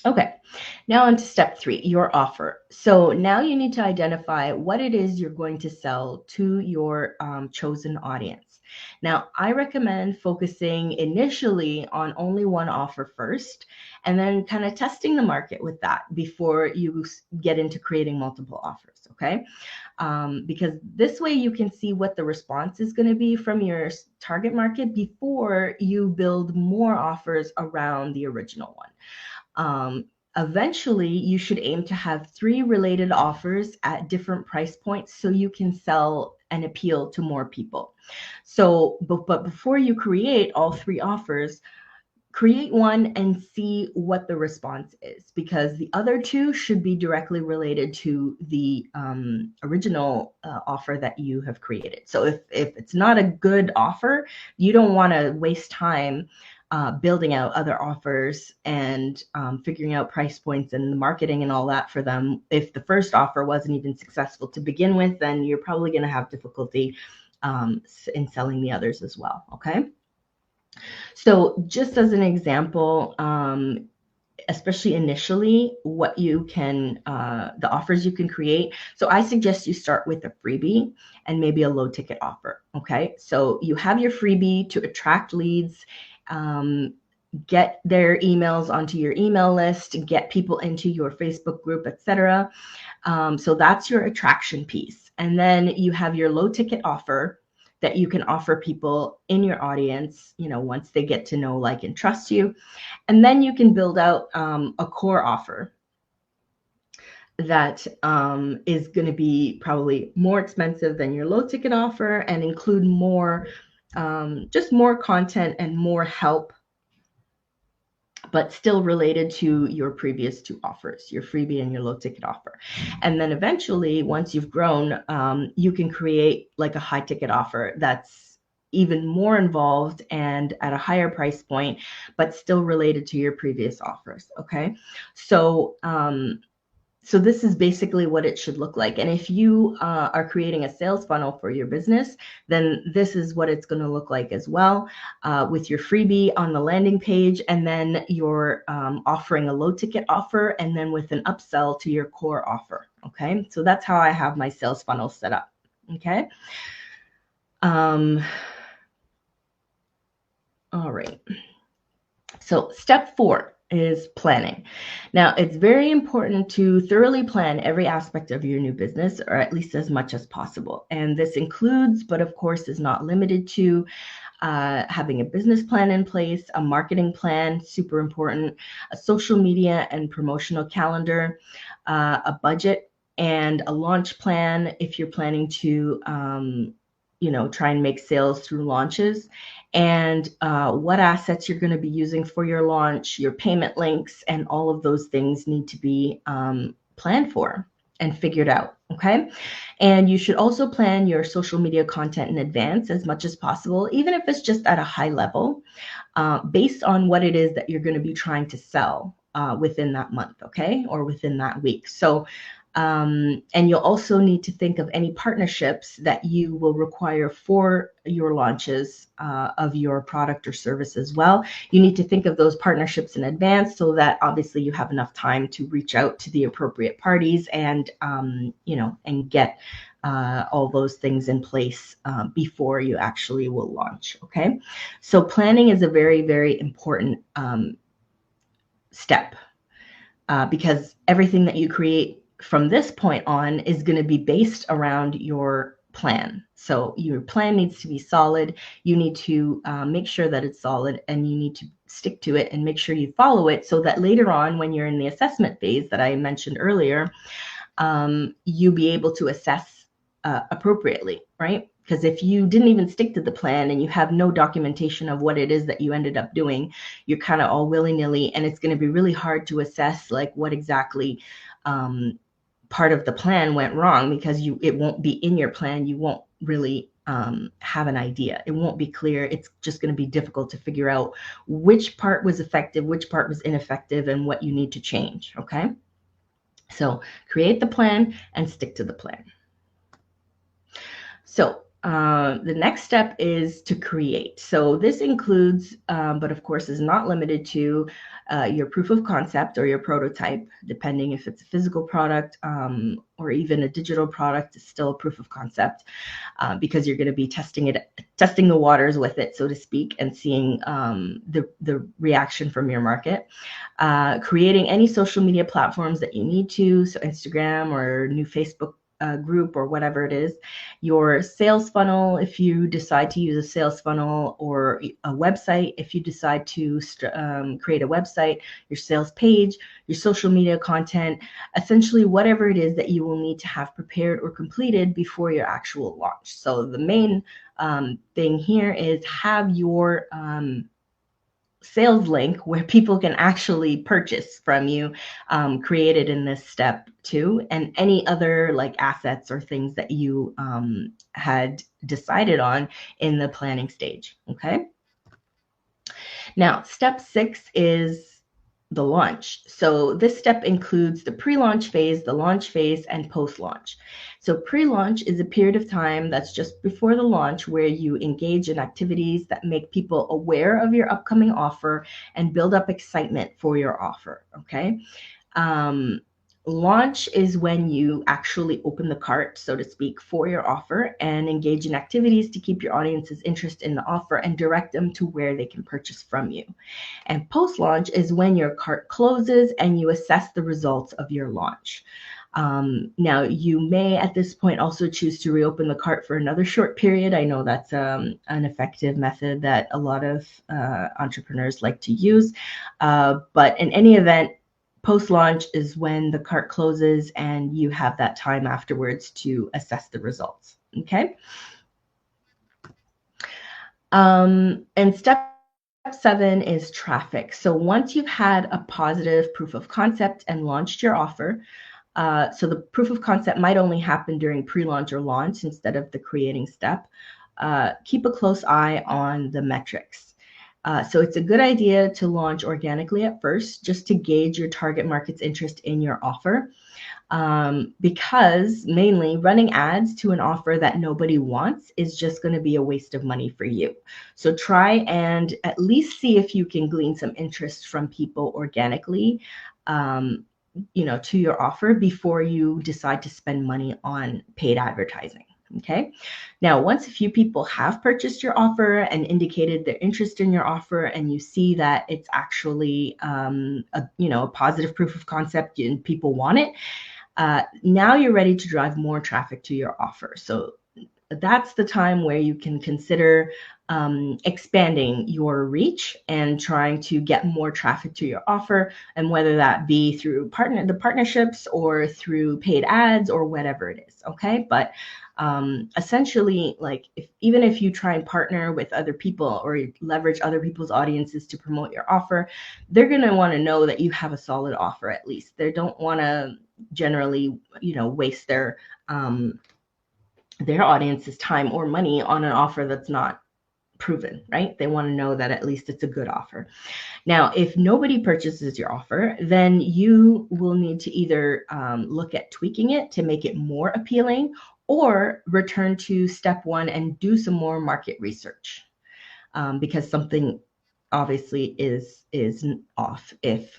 Okay, now on to step 3, your offer. So now you need to identify what it is you're going to sell to your chosen audience. Now, I recommend focusing initially on only one offer first, and then kind of testing the market with that before you get into creating multiple offers, okay? Because this way you can see what the response is going to be from your target market before you build more offers around the original one. Eventually, you should aim to have 3 related offers at different price points so you can sell and appeal to more people. So, but before you create all 3 offers, create one and see what the response is, because the other 2 should be directly related to the original offer that you have created. So if it's not a good offer, you don't want to waste time building out other offers and figuring out price points and the marketing and all that for them. If the first offer wasn't even successful to begin with, then you're probably going to have difficulty in selling the others as well. Okay. So just as an example, especially initially, what you can, the offers you can create. So I suggest you start with a freebie and maybe a low ticket offer. Okay. So you have your freebie to attract leads, get their emails onto your email list, get people into your Facebook group, etc. So that's your attraction piece. And then you have your low ticket offer that you can offer people in your audience, once they get to know, like, and trust you. And then you can build out a core offer that is going to be probably more expensive than your low ticket offer and include more, just more content and more help, but still related to your previous 2 offers, your freebie and your low ticket offer. And then eventually, once you've grown, you can create like a high ticket offer that's even more involved and at a higher price point, but still related to your previous offers. Okay. So this is basically what it should look like. And if you are creating a sales funnel for your business, then this is what it's going to look like as well, with your freebie on the landing page, and then you're offering a low ticket offer, and then with an upsell to your core offer. Okay, so that's how I have my sales funnel set up. Okay. All right. So step 4 is planning. Now, it's very important to thoroughly plan every aspect of your new business, or at least as much as possible. And this includes, but of course is not limited to, having a business plan in place, a marketing plan, super important, a social media and promotional calendar, a budget, and a launch plan if you're planning to try and make sales through launches, and what assets you're going to be using for your launch, your payment links, and all of those things need to be planned for and figured out. Okay. And you should also plan your social media content in advance as much as possible, even if it's just at a high level, based on what it is that you're going to be trying to sell within that month. Okay. Or within that week. So and you'll also need to think of any partnerships that you will require for your launches of your product or service as well. You need to think of those partnerships in advance so that obviously you have enough time to reach out to the appropriate parties and, and get all those things in place before you actually will launch. Okay. So planning is a very, very important step because everything that you create from this point on is going to be based around your plan. So your plan needs to be solid. You need to make sure that it's solid, and you need to stick to it and make sure you follow it so that later on, when you're in the assessment phase that I mentioned earlier, you'll be able to assess appropriately, right? Because if you didn't even stick to the plan and you have no documentation of what it is that you ended up doing, you're kind of all willy-nilly, and it's going to be really hard to assess like what exactly part of the plan went wrong, because it won't be in your plan. You won't really have an idea. It won't be clear. It's just going to be difficult to figure out which part was effective, which part was ineffective, and what you need to change. Okay. So create the plan and stick to the plan. So The next step is to create. So this includes, but of course is not limited to, your proof of concept or your prototype, depending if it's a physical product or even a digital product, it's still a proof of concept because you're going to be testing the waters with it, so to speak, and seeing the reaction from your market. Creating any social media platforms that you need to, so Instagram or new Facebook group or whatever it is, your sales funnel if you decide to use a sales funnel, or a website if you decide to create a website, your sales page, your social media content, essentially whatever it is that you will need to have prepared or completed before your actual launch. So the main thing here is have your sales link where people can actually purchase from you created in this step 2, and any other like assets or things that you had decided on in the planning stage. Okay, now step 6 is the launch. So this step includes the pre-launch phase, the launch phase, and post-launch. So pre-launch is a period of time that's just before the launch where you engage in activities that make people aware of your upcoming offer and build up excitement for your offer. Okay. Launch is when you actually open the cart, so to speak, for your offer and engage in activities to keep your audience's interest in the offer and direct them to where they can purchase from you. And post-launch is when your cart closes and you assess the results of your launch. Now, you may at this point also choose to reopen the cart for another short period. I know that's an effective method that a lot of entrepreneurs like to use. But in any event, post-launch is when the cart closes and you have that time afterwards to assess the results. Okay. And step 7 is traffic. So once you've had a positive proof of concept and launched your offer, so the proof of concept might only happen during pre-launch or launch instead of the creating step. Keep a close eye on the metrics. So it's a good idea to launch organically at first, just to gauge your target market's interest in your offer. Because mainly running ads to an offer that nobody wants is just going to be a waste of money for you. So try and at least see if you can glean some interest from people organically, to your offer before you decide to spend money on paid advertising. Okay. Now, once a few people have purchased your offer and indicated their interest in your offer, and you see that it's actually a positive proof of concept and people want it, now you're ready to drive more traffic to your offer. So that's the time where you can consider expanding your reach and trying to get more traffic to your offer, and whether that be through the partnerships or through paid ads or whatever it is. Okay, but essentially, like even if you try and partner with other people or leverage other people's audiences to promote your offer, they're going to want to know that you have a solid offer. At least they don't want to generally waste their audience's time or money on an offer that's not proven, right? They want to know that at least it's a good offer. Now, if nobody purchases your offer, then you will need to either look at tweaking it to make it more appealing, or return to step 1 and do some more market research, because something obviously is off if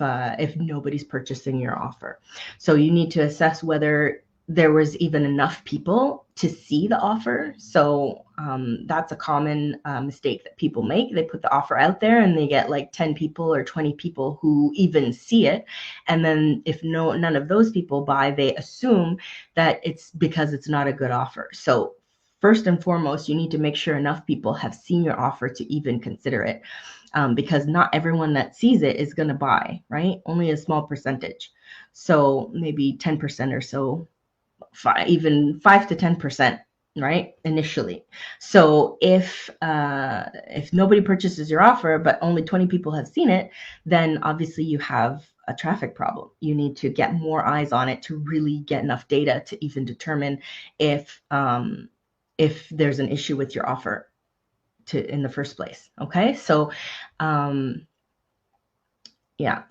nobody's purchasing your offer. So you need to assess whether there was even enough people to see the offer. So that's a common mistake that people make. They put the offer out there and they get like 10 people or 20 people who even see it. And then if none of those people buy, they assume that it's because it's not a good offer. So first and foremost, you need to make sure enough people have seen your offer to even consider it, because not everyone that sees it is going to buy, right? Only a small percentage. So maybe 10% or so, even 5 to 10%, right? Initially. So if nobody purchases your offer, but only 20 people have seen it, then obviously you have a traffic problem. You need to get more eyes on it to really get enough data to even determine if there's an issue with your offer in the first place. Okay. So,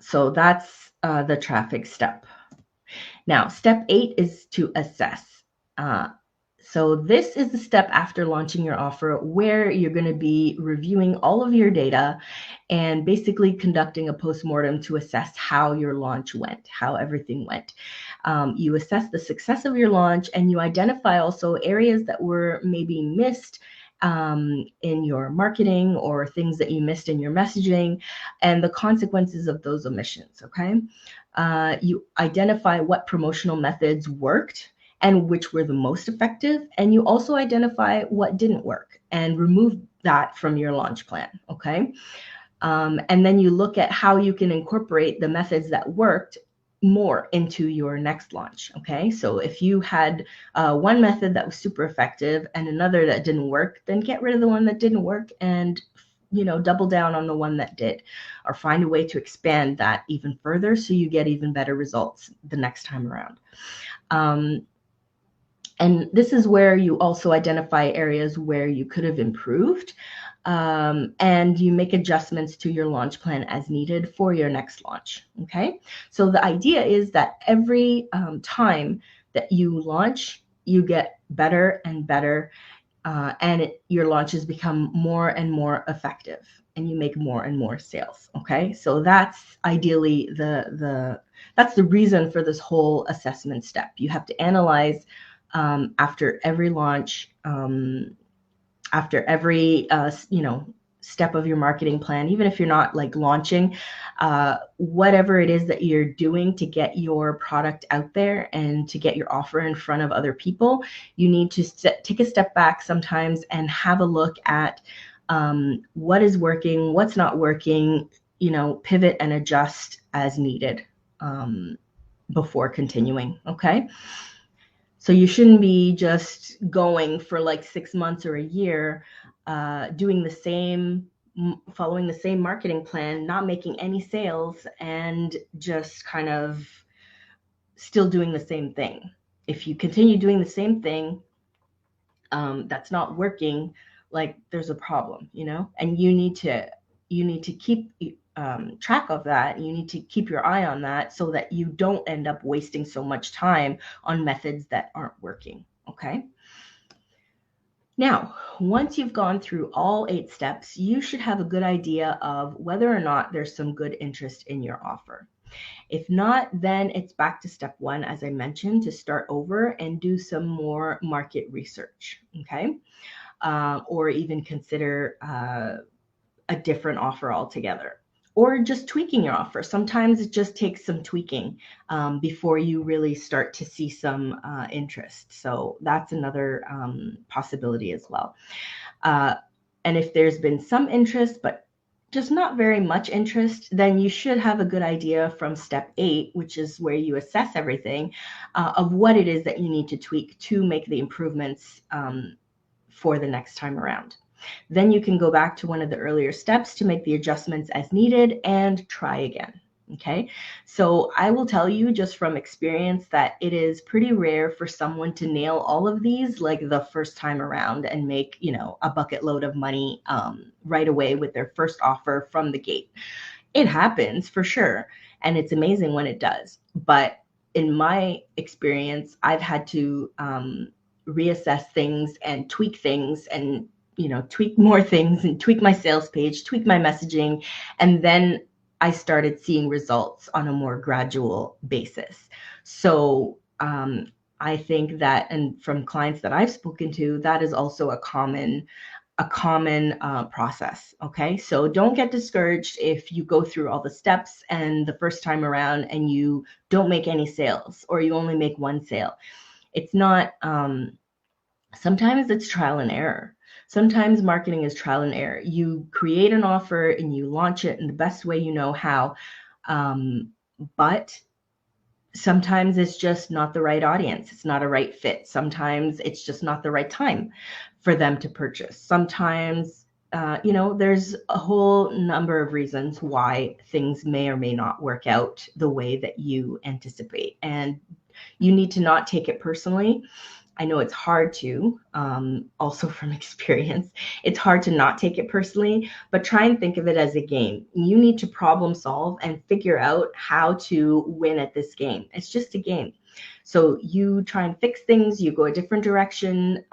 so that's the traffic step. Now, step 8 is to assess. So this is the step after launching your offer where you're going to be reviewing all of your data and basically conducting a postmortem to assess how your launch went, how everything went. You assess the success of your launch, and you identify also areas that were maybe missed in your marketing or things that you missed in your messaging and the consequences of those omissions, okay? You identify what promotional methods worked and which were the most effective, and you also identify what didn't work and remove that from your launch plan, okay? And then you look at how you can incorporate the methods that worked more into your next launch, okay? So if you had one method that was super effective and another that didn't work, then get rid of the one that didn't work and double down on the one that did, or find a way to expand that even further so you get even better results the next time around. And this is where you also identify areas where you could have improved, and you make adjustments to your launch plan as needed for your next launch, okay? So the idea is that every time that you launch, you get better and better, and your launches become more and more effective, and you make more and more sales, okay? So that's ideally that's the reason for this whole assessment step. You have to analyze after every launch, after every step of your marketing plan, even if you're not like launching, whatever it is that you're doing to get your product out there and to get your offer in front of other people, you need to take a step back sometimes and have a look at what is working, what's not working, pivot and adjust as needed before continuing, okay? So you shouldn't be just going for like 6 months or a year, doing the same, following the same marketing plan, not making any sales, and just kind of still doing the same thing. If you continue doing the same thing, that's not working, like there's a problem, and you need to keep track of that. You need to keep your eye on that so that you don't end up wasting so much time on methods that aren't working, okay? Now, once you've gone through all 8 steps, you should have a good idea of whether or not there's some good interest in your offer. If not, then it's back to step 1, as I mentioned, to start over and do some more market research, okay? Or even consider a different offer altogether, or just tweaking your offer. Sometimes it just takes some tweaking before you really start to see some interest. So that's another possibility as well. And if there's been some interest, but just not very much interest, then you should have a good idea from step 8, which is where you assess everything, of what it is that you need to tweak to make the improvements for the next time around. Then you can go back to one of the earlier steps to make the adjustments as needed and try again. Okay, so I will tell you just from experience that it is pretty rare for someone to nail all of these like the first time around and make, a bucket load of money right away with their first offer from the gate. It happens for sure, and it's amazing when it does. But in my experience, I've had to reassess things and tweak things and tweak more things and tweak my sales page, tweak my messaging, and then I started seeing results on a more gradual basis. So I think that, and from clients that I've spoken to, that is also a common process. Okay, so don't get discouraged if you go through all the steps and the first time around and you don't make any sales, or you only make one sale. It's not. Sometimes it's trial and error. Sometimes marketing is trial and error. You create an offer and you launch it in the best way you know how, but sometimes it's just not the right audience. It's not a right fit. Sometimes it's just not the right time for them to purchase. Sometimes, there's a whole number of reasons why things may or may not work out the way that you anticipate. And you need to not take it personally. I know it's hard to, also from experience, it's hard to not take it personally, but try and think of it as a game. You need to problem solve and figure out how to win at this game. It's just a game. So you try and fix things, you go a different direction,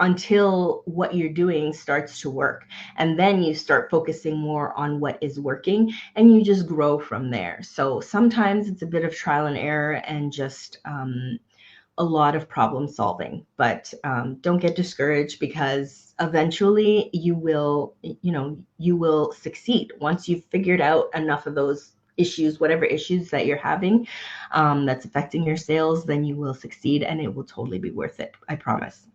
until what you're doing starts to work. And then you start focusing more on what is working and you just grow from there. So sometimes it's a bit of trial and error and just a lot of problem solving, but don't get discouraged, because eventually you will succeed once you've figured out enough of those issues, whatever issues that you're having that's affecting your sales. Then you will succeed and it will totally be worth it, I promise.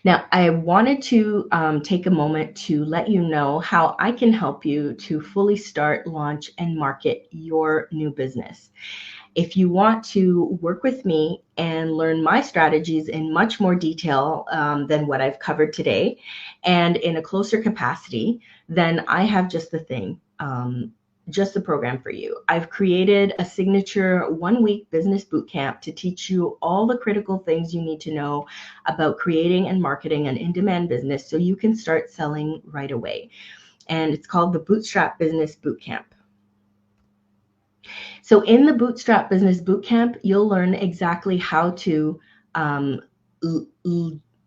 Now, I wanted to take a moment to let you know how I can help you to fully start, launch, and market your new business. If you want to work with me and learn my strategies in much more detail than what I've covered today, and in a closer capacity, then I have just the thing. Just the program for you. I've created a signature 1-week business bootcamp to teach you all the critical things you need to know about creating and marketing an in-demand business so you can start selling right away. And it's called the Bootstrap Business Bootcamp. So in the Bootstrap Business Bootcamp, you'll learn exactly how to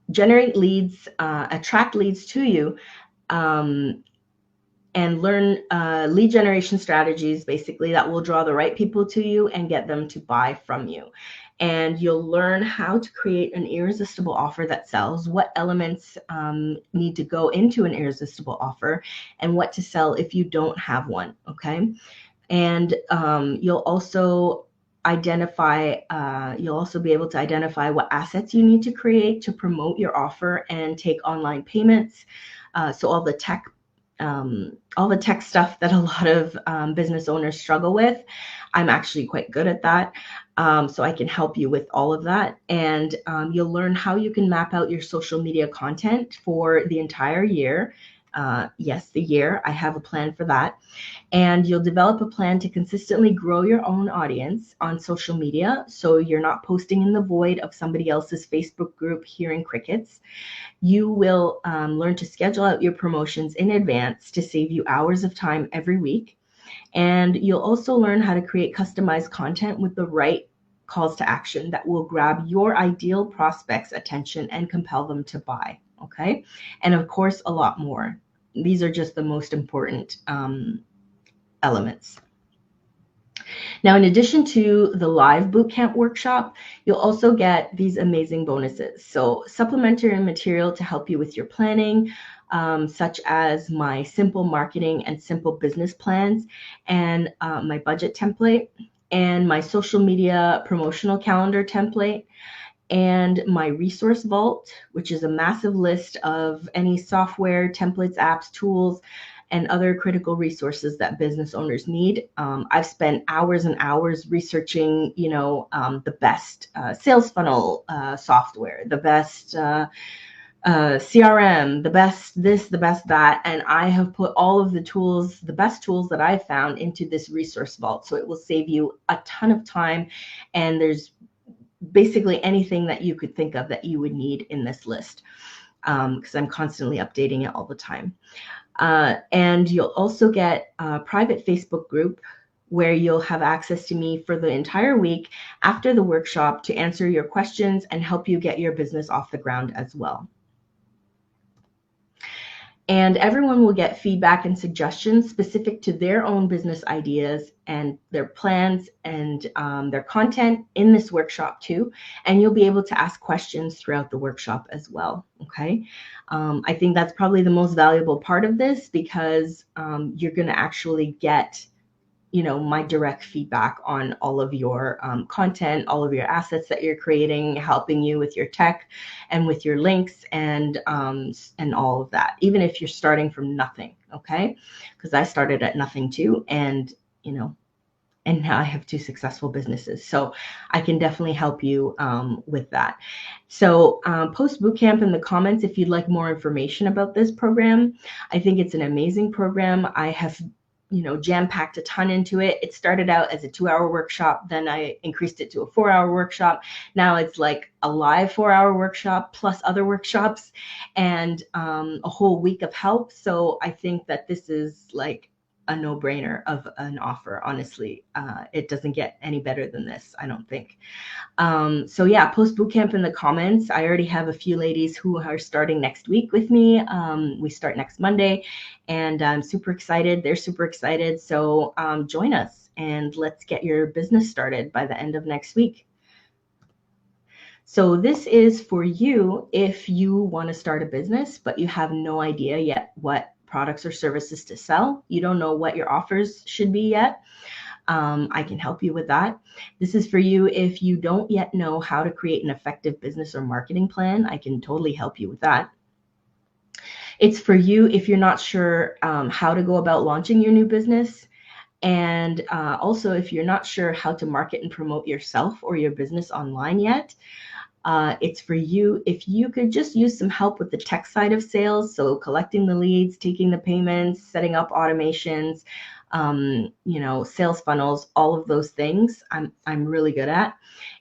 generate leads, attract leads to you, and learn lead generation strategies, basically, that will draw the right people to you and get them to buy from you. And you'll learn how to create an irresistible offer that sells, what elements need to go into an irresistible offer, and what to sell if you don't have one, okay? And you'll also be able to identify what assets you need to create to promote your offer and take online payments. So all the tech stuff that a lot of business owners struggle with, I'm actually quite good at that. So I can help you with all of that. And you'll learn how you can map out your social media content for the entire year. Yes, the year. I have a plan for that. And you'll develop a plan to consistently grow your own audience on social media, so you're not posting in the void of somebody else's Facebook group hearing crickets. You will learn to schedule out your promotions in advance to save you hours of time every week. And you'll also learn how to create customized content with the right calls to action that will grab your ideal prospects' attention and compel them to buy. Okay. And of course, a lot more. These are just the most important elements. Now, in addition to the live bootcamp workshop, you'll also get these amazing bonuses. So supplementary material to help you with your planning, such as my simple marketing and simple business plans, and my budget template, and my social media promotional calendar template, and my resource vault, which is a massive list of any software, templates, apps, tools, and other critical resources that business owners need. I've spent hours and hours researching, the best sales funnel software, the best CRM, the best this, the best that, and I have put all of the tools, the best tools that I've found, into this resource vault. So it will save you a ton of time, and there's basically anything that you could think of that you would need in this list, because I'm constantly updating it all the time. And you'll also get a private Facebook group where you'll have access to me for the entire week after the workshop to answer your questions and help you get your business off the ground as well. And everyone will get feedback and suggestions specific to their own business ideas and their plans and their content in this workshop too. And you'll be able to ask questions throughout the workshop as well. Okay. I think that's probably the most valuable part of this, because you're going to actually get my direct feedback on all of your content, all of your assets that you're creating, helping you with your tech and with your links and all of that, even if you're starting from nothing, okay? Because I started at nothing too, and now I have 2 successful businesses. So I can definitely help you with that. So post bootcamp in the comments if you'd like more information about this program. I think it's an amazing program. I have jam-packed a ton into it. It started out as a 2-hour workshop. Then I increased it to a 4-hour workshop. Now it's like a live 4-hour workshop plus other workshops and a whole week of help. So I think that this is like a no-brainer of an offer. Honestly, it doesn't get any better than this, I don't think. So yeah, post bootcamp in the comments. I already have a few ladies who are starting next week with me. We start next Monday, and I'm super excited. They're super excited. So join us and let's get your business started by the end of next week. So this is for you if you want to start a business, but you have no idea yet what products or services to sell. You don't know what your offers should be yet. I can help you with that. This is for you if you don't yet know how to create an effective business or marketing plan. I can totally help you with that. It's for you if you're not sure how to go about launching your new business. And also if you're not sure how to market and promote yourself or your business online yet. It's for you if you could just use some help with the tech side of sales. So collecting the leads, taking the payments, setting up automations, sales funnels, all of those things I'm really good at.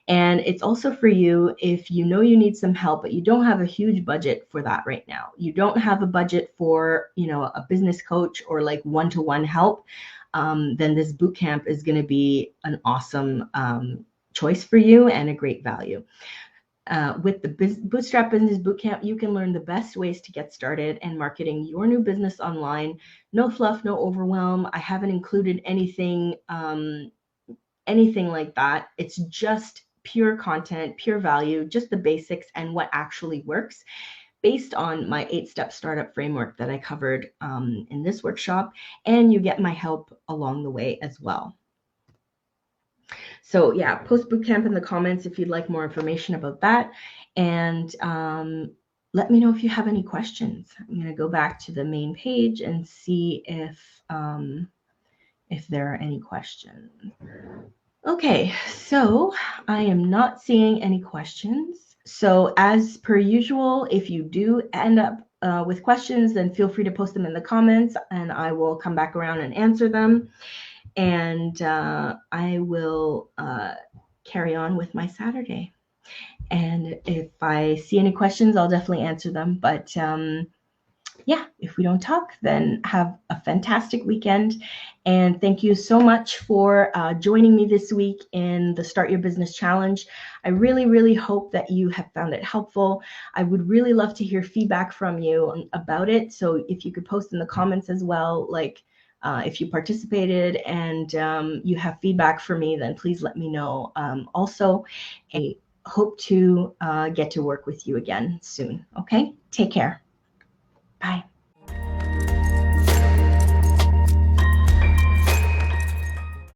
And it's also for you if you know you need some help, but you don't have a huge budget for that right now. You don't have a budget for, a business coach or like one-to-one help. Then this bootcamp is going to be an awesome choice for you and a great value. With the Bootstrap Business Bootcamp, you can learn the best ways to get started and marketing your new business online. No fluff, no overwhelm. I haven't included anything like that. It's just pure content, pure value, just the basics and what actually works based on my 8-step startup framework that I covered in this workshop. And you get my help along the way as well. So yeah, post bootcamp in the comments if you'd like more information about that. And let me know if you have any questions. I'm going to go back to the main page and see if there are any questions. Okay, so I am not seeing any questions. So as per usual, if you do end up with questions, then feel free to post them in the comments and I will come back around and answer them. And I will carry on with my Saturday. And if I see any questions, I'll definitely answer them. But yeah, if we don't talk, then have a fantastic weekend. And thank you so much for joining me this week in the Start Your Business Challenge. I really, really hope that you have found it helpful. I would really love to hear feedback from you about it. So if you could post in the comments as well, like if you participated and you have feedback for me, then please let me know. Also, I hope to get to work with you again soon. Okay, take care. Bye.